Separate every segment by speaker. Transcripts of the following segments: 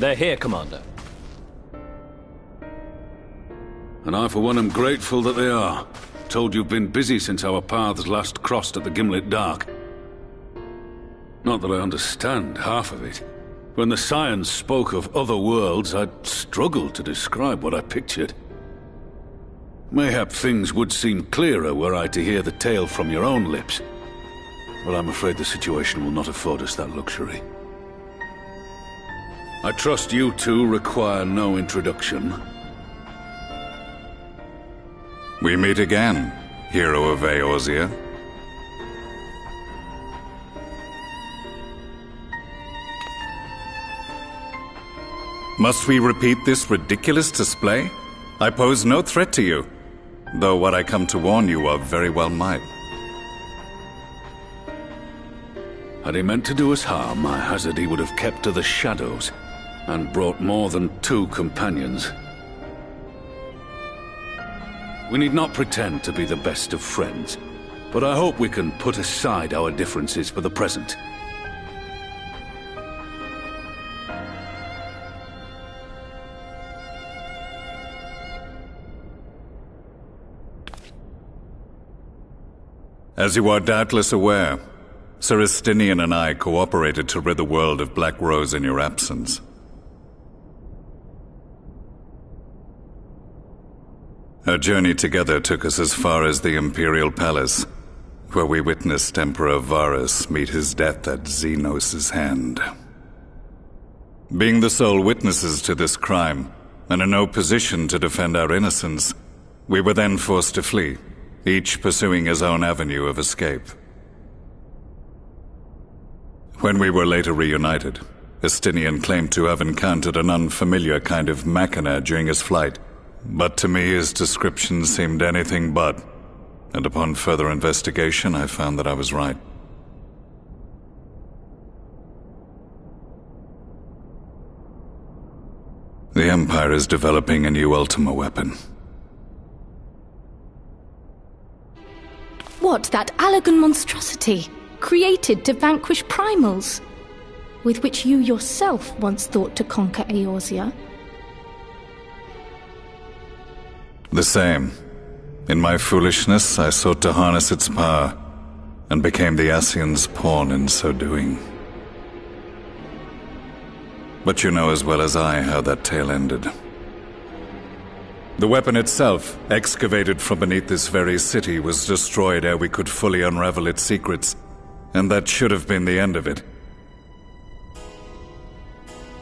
Speaker 1: They're here, Commander.
Speaker 2: And I, for one, am grateful that they are. Told you've been busy since our paths last crossed at the Gimlet Dark. Not that I understand half of it. When the Scions spoke of other worlds, I'd struggled to describe what I pictured. Mayhap things would seem clearer were I to hear the tale from your own lips. But I'm afraid the situation will not afford us that luxury. I trust you two require no introduction.
Speaker 3: We meet again, hero of Eorzea. Must we repeat this ridiculous display? I pose no threat to you, though what I come to warn you of very well might.
Speaker 2: Had he meant to do us harm, I hazard he would have kept to the shadows, and brought more than 2 companions. We need not pretend to be the best of friends, but I hope we can put aside our differences for the present.
Speaker 3: As you are doubtless aware, Sir Estinian and I cooperated to rid the world of Black Rose in your absence. Our journey together took us as far as the Imperial Palace, where we witnessed Emperor Varus meet his death at Xenos' hand. Being the sole witnesses to this crime, and in no position to defend our innocence, we were then forced to flee, each pursuing his own avenue of escape. When we were later reunited, Estinian claimed to have encountered an unfamiliar kind of machina during his flight, but to me his description seemed anything but, and upon further investigation I found that I was right. The Empire is developing a new Ultima weapon.
Speaker 4: What, that Allagan monstrosity, created to vanquish primals, with which you yourself once thought to conquer Eorzea?
Speaker 3: The same. In my foolishness, I sought to harness its power, and became the Ascian's pawn in so doing. But you know as well as I how that tale ended. The weapon itself, excavated from beneath this very city, was destroyed ere we could fully unravel its secrets, and that should have been the end of it.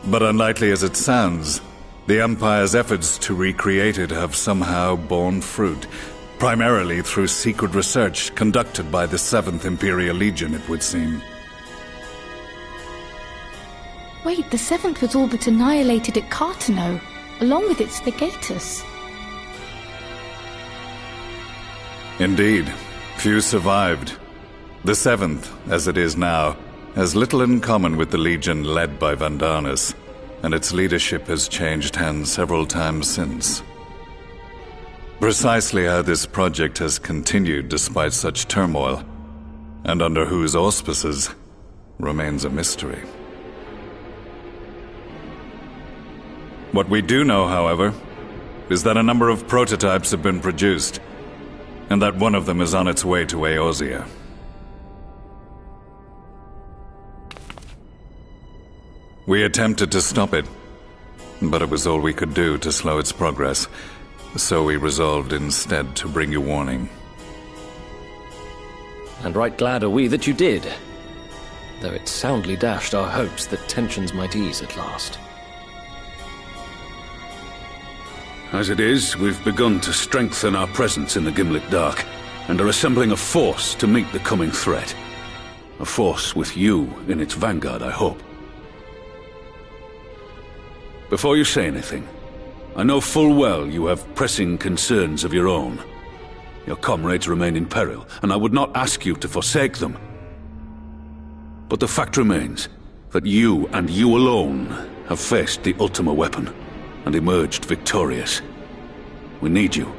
Speaker 3: But unlikely as it sounds, the Empire's efforts to recreate it have somehow borne fruit, primarily through secret research conducted by the 7th Imperial Legion, it would seem.
Speaker 4: Wait, the 7th was all but annihilated at Cartano, along with its legatus.
Speaker 3: Indeed, few survived. The 7th, as it is now, has little in common with the Legion led by Vandarnus, and its leadership has changed hands several times since. Precisely how this project has continued despite such turmoil, and under whose auspices, remains a mystery. What we do know, however, is that a number of prototypes have been produced, and that one of them is on its way to Eorzea. We attempted to stop it, but it was all we could do to slow its progress, so we resolved instead to bring you warning.
Speaker 1: And right glad are we that you did, though it soundly dashed our hopes that tensions might ease at last.
Speaker 2: As it is, we've begun to strengthen our presence in the Gimlet Dark, and are assembling a force to meet the coming threat. A force with you in its vanguard, I hope. Before you say anything, I know full well you have pressing concerns of your own. Your comrades remain in peril, and I would not ask you to forsake them. But the fact remains that you, and you alone, have faced the Ultima weapon, and emerged victorious. We need you.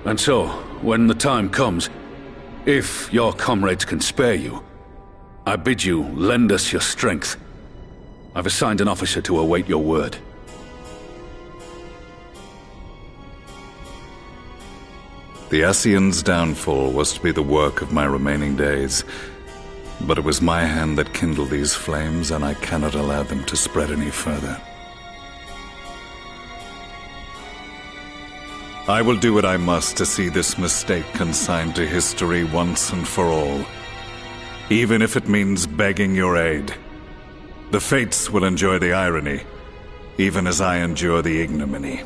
Speaker 2: And so, when the time comes, if your comrades can spare you, I bid you lend us your strength. I've assigned an officer to await your word.
Speaker 3: The Ascian's downfall was to be the work of my remaining days, but it was my hand that kindled these flames, and I cannot allow them to spread any further. I will do what I must to see this mistake consigned to history once and for all, even if it means begging your aid. The fates will enjoy the irony, even as I endure the ignominy.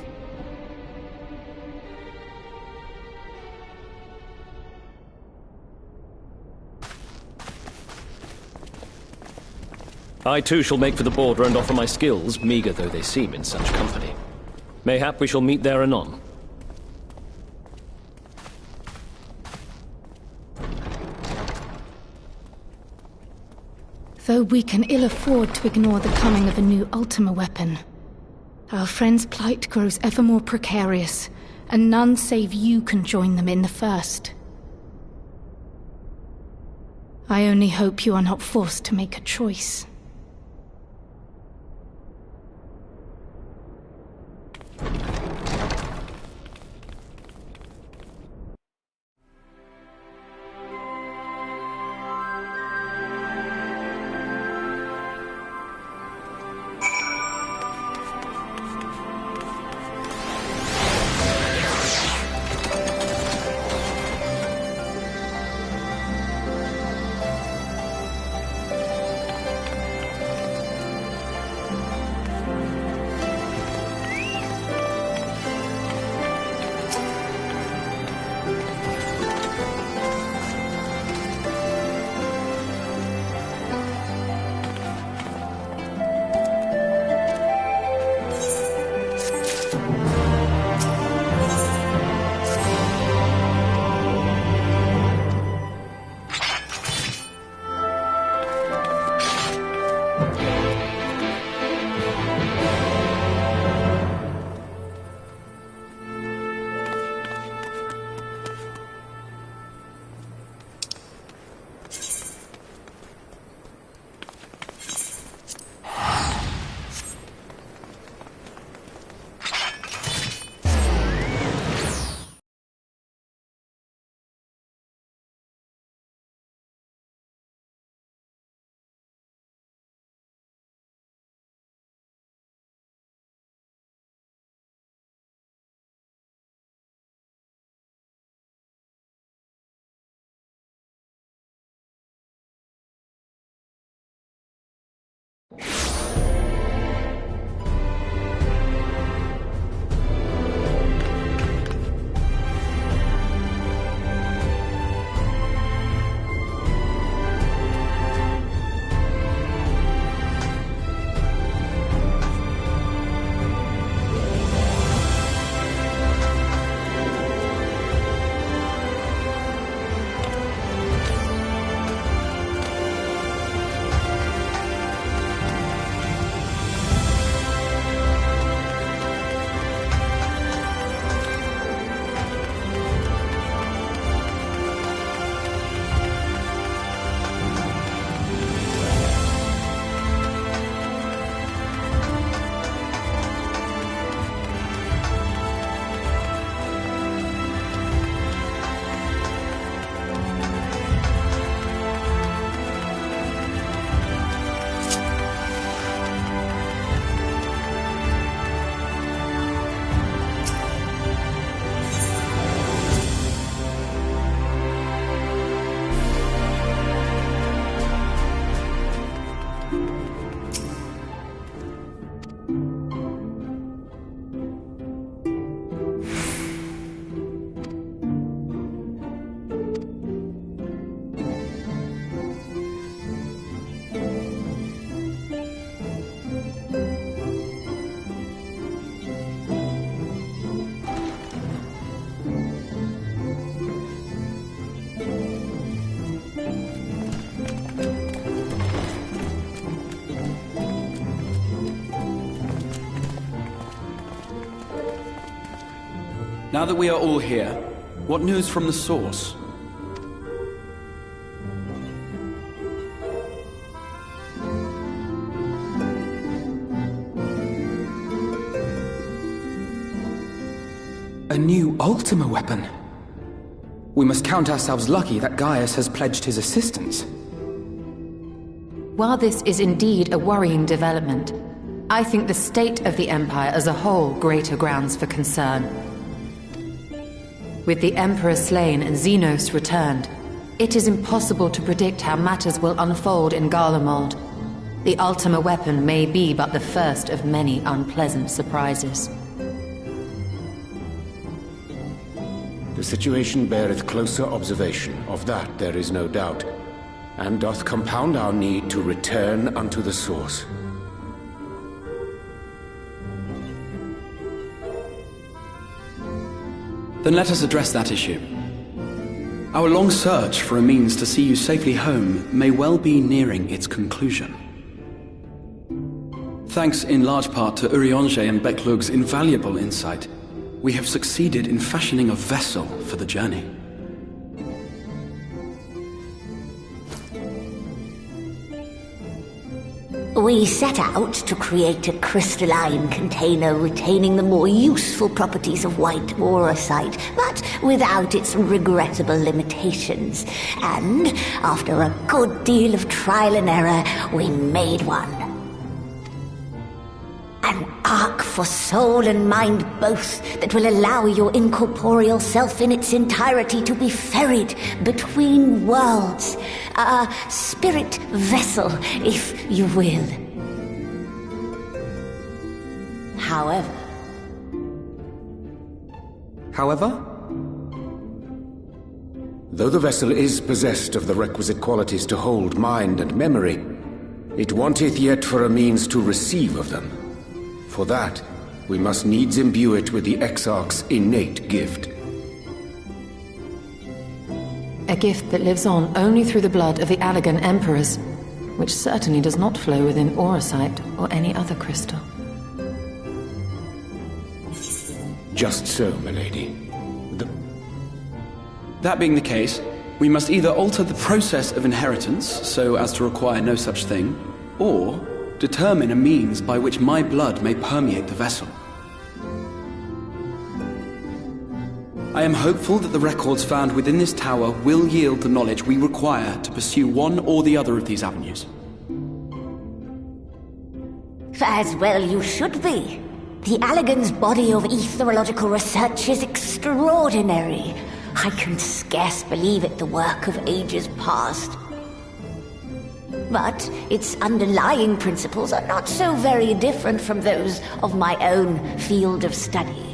Speaker 1: I too shall make for the border and offer my skills, meager though they seem in such company. Mayhap we shall meet there anon.
Speaker 4: Though we can ill afford to ignore the coming of a new Ultima weapon, our friend's plight grows ever more precarious, and none save you can join them in the first. I only hope you are not forced to make a choice.
Speaker 5: Now that we are all here, what news from the source?
Speaker 6: A new Ultima weapon? We must count ourselves lucky that Gaius has pledged his assistance.
Speaker 7: While this is indeed a worrying development, I think the state of the Empire as a whole greater grounds for concern. With the Emperor slain and Xenos returned, it is impossible to predict how matters will unfold in Garlemald. The Ultima weapon may be but the first of many unpleasant surprises.
Speaker 8: The situation beareth closer observation, of that there is no doubt, and doth compound our need to return unto the source.
Speaker 5: Then let us address that issue. Our long search for a means to see you safely home may well be nearing its conclusion. Thanks in large part to Urianger and Beklug's invaluable insight, we have succeeded in fashioning a vessel for the journey.
Speaker 9: We set out to create a crystalline container retaining the more useful properties of white auracite, but without its regrettable limitations. And, after a good deal of trial and error, we made one. An ark for soul and mind both that will allow your incorporeal self in its entirety to be ferried between worlds. A spirit vessel, if you will. However...
Speaker 8: Though the vessel is possessed of the requisite qualities to hold mind and memory, it wanteth yet for a means to receive of them. For that, we must needs imbue it with the Exarch's innate gift.
Speaker 7: A gift that lives on only through the blood of the Allagan Emperors, which certainly does not flow within auracite or any other crystal.
Speaker 8: Just so, milady.
Speaker 5: That being the case, we must either alter the process of inheritance so as to require no such thing, or determine a means by which my blood may permeate the vessel. I am hopeful that the records found within this tower will yield the knowledge we require to pursue one or the other of these avenues.
Speaker 9: As well you should be. The Allagan's body of etherological research is extraordinary. I can scarce believe it the work of ages past. But its underlying principles are not so very different from those of my own field of study.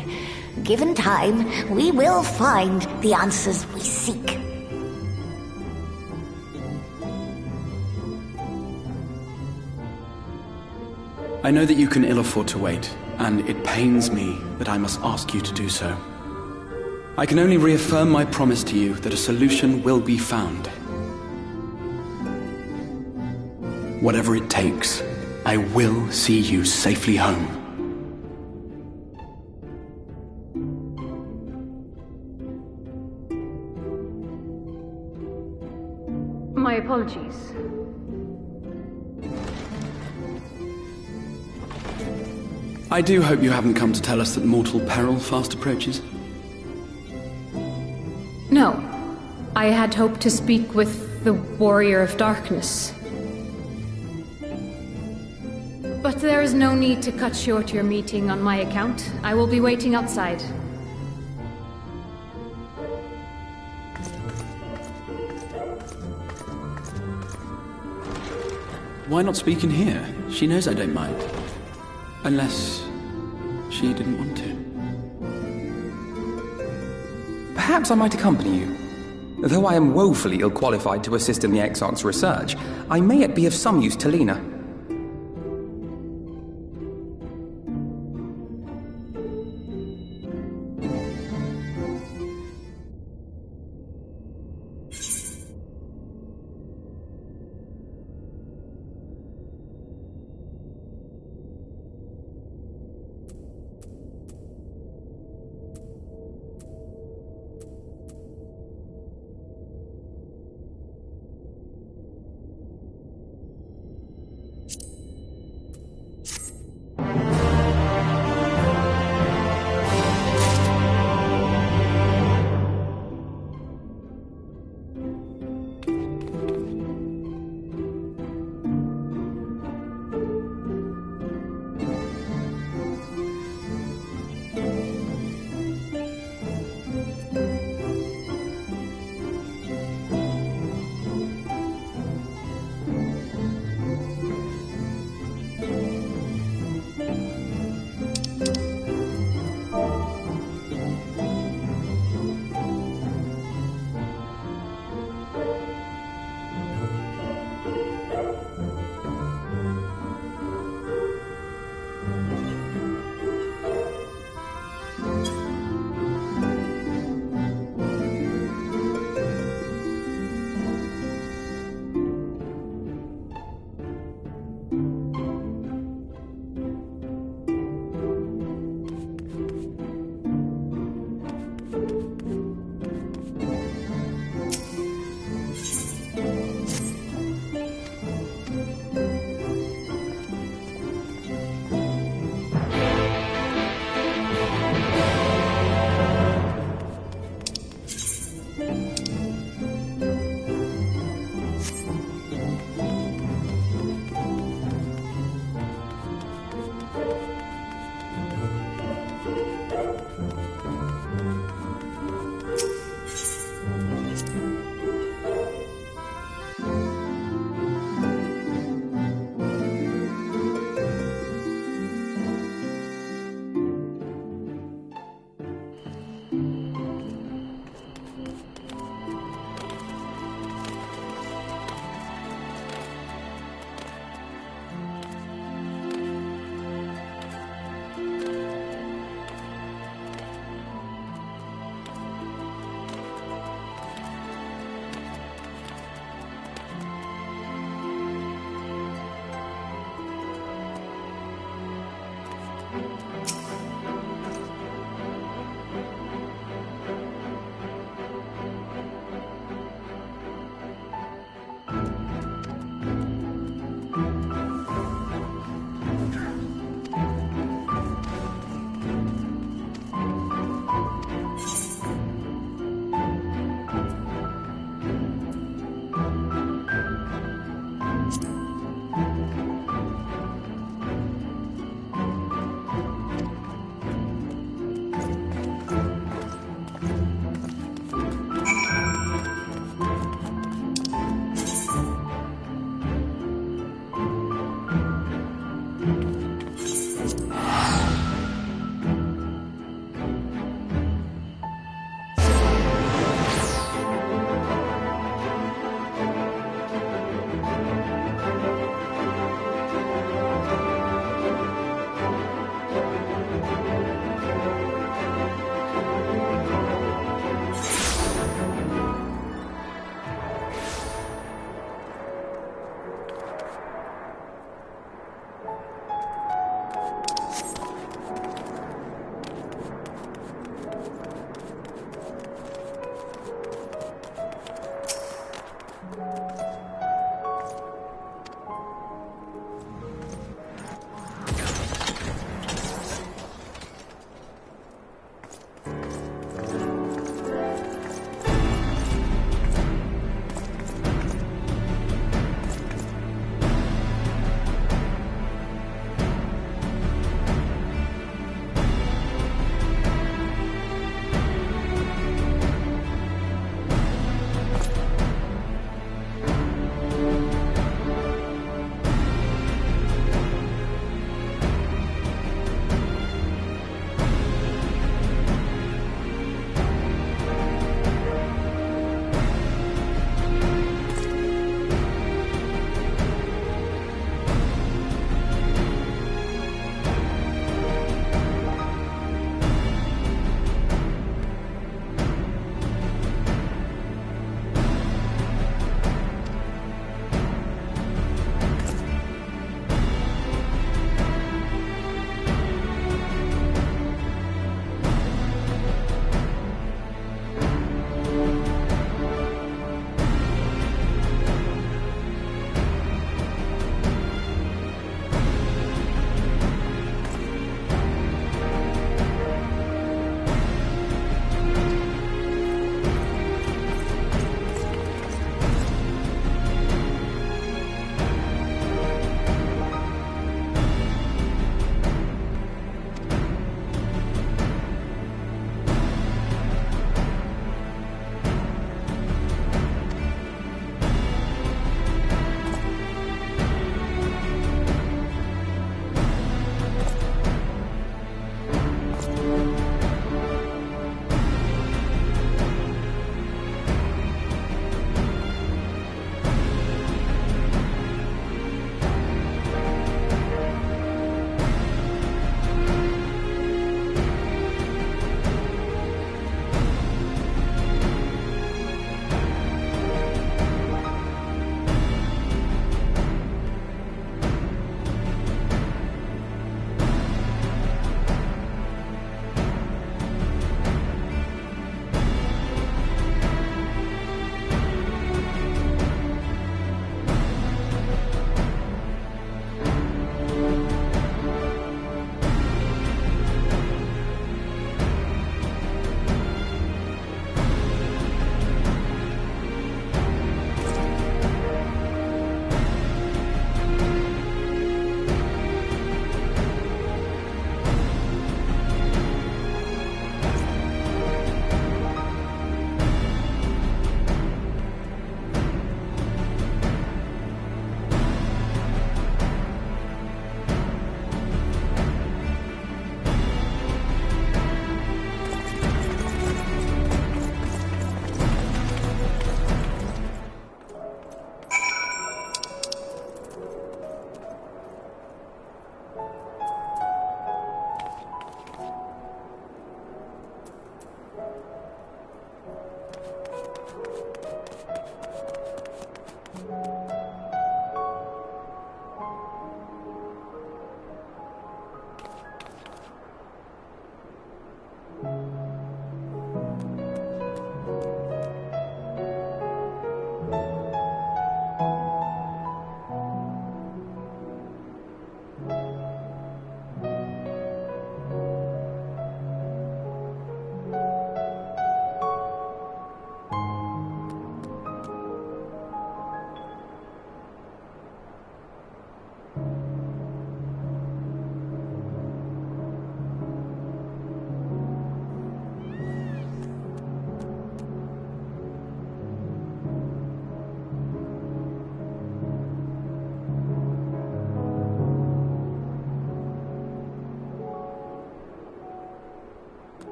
Speaker 9: Given time, we will find the answers we seek.
Speaker 5: I know that you can ill afford to wait, and it pains me that I must ask you to do so. I can only reaffirm my promise to you that a solution will be found. Whatever it takes, I will see you safely home.
Speaker 4: My apologies.
Speaker 5: I do hope you haven't come to tell us that mortal peril fast approaches.
Speaker 4: No. I had hoped to speak with the Warrior of Darkness. But there is no need to cut short your meeting on my account. I will be waiting outside.
Speaker 5: Why not speak in here? She knows I don't mind. Unless she didn't want to.
Speaker 6: Perhaps I might accompany you. Though I am woefully ill-qualified to assist in the Exarch's research, I may yet be of some use to Lena.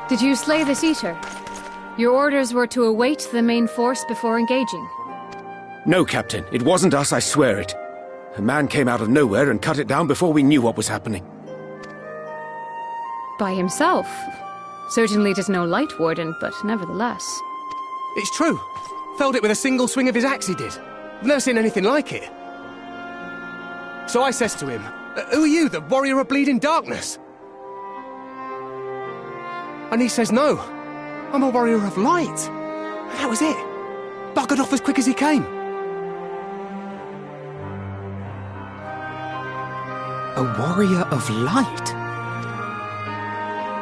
Speaker 10: Did you slay this eater? Your orders were to await the main force before engaging.
Speaker 8: No, Captain. It wasn't us, I swear it. A man came out of nowhere and cut it down before we knew what was happening.
Speaker 10: By himself? Certainly it is no light warden, but nevertheless.
Speaker 11: It's true. Felled it with a single swing of his axe, he did. I've never seen anything like it. So I says to him, "Who are you, the warrior of bleeding darkness?" And he says, "No, I'm a warrior of light." And that was it. Buggered off as quick as he came.
Speaker 6: A warrior of light?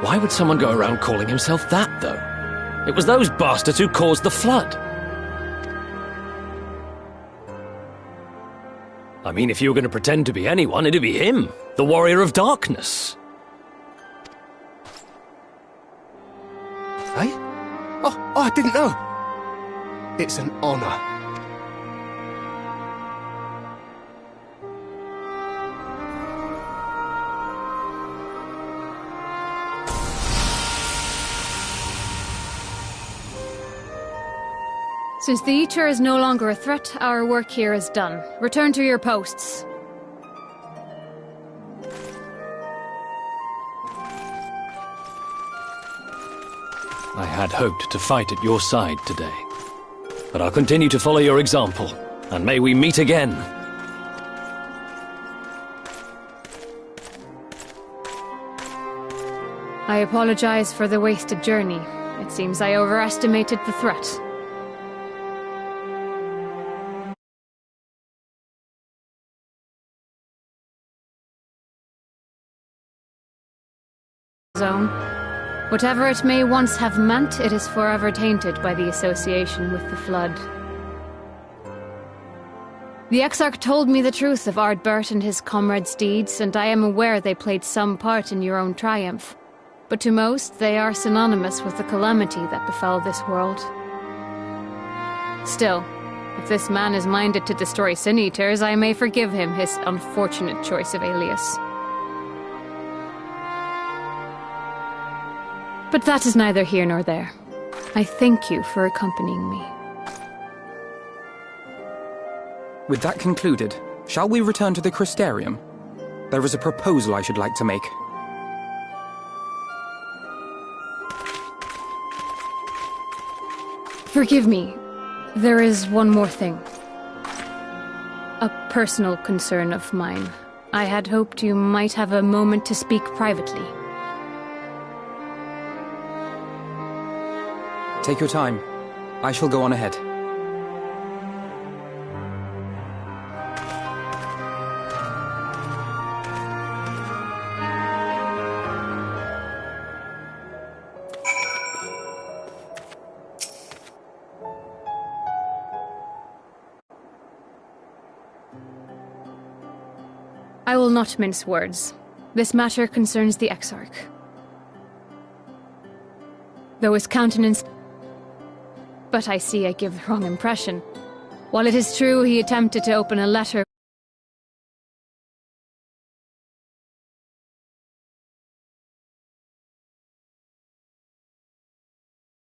Speaker 1: Why would someone go around calling himself that, though? It was those bastards who caused the flood. I mean, if you were going to pretend to be anyone, it'd be him, the warrior of darkness.
Speaker 11: Eh? Oh, I didn't know. It's an honor.
Speaker 10: Since the Eater is no longer a threat, our work here is done. Return to your posts.
Speaker 1: I had hoped to fight at your side today. But I'll continue to follow your example, and may we meet again.
Speaker 10: I apologize for the wasted journey. It seems I overestimated the threat. Zone. Whatever it may once have meant, it is forever tainted by the association with the Flood. The Exarch told me the truth of Ardbert and his comrades' deeds, and I am aware they played some part in your own triumph. But to most, they are synonymous with the calamity that befell this world. Still, if this man is minded to destroy Sin-Eaters, I may forgive him his unfortunate choice of alias. But that is neither here nor there. I thank you for accompanying me.
Speaker 6: With that concluded, shall we return to the Crystarium? There is a proposal I should like to make.
Speaker 10: Forgive me. There is one more thing. A personal concern of mine. I had hoped you might have a moment to speak privately.
Speaker 6: Take your time. I shall go on ahead.
Speaker 10: I will not mince words. This matter concerns the Exarch. Though his countenance... But I see I give the wrong impression. While it is true he attempted to open a letter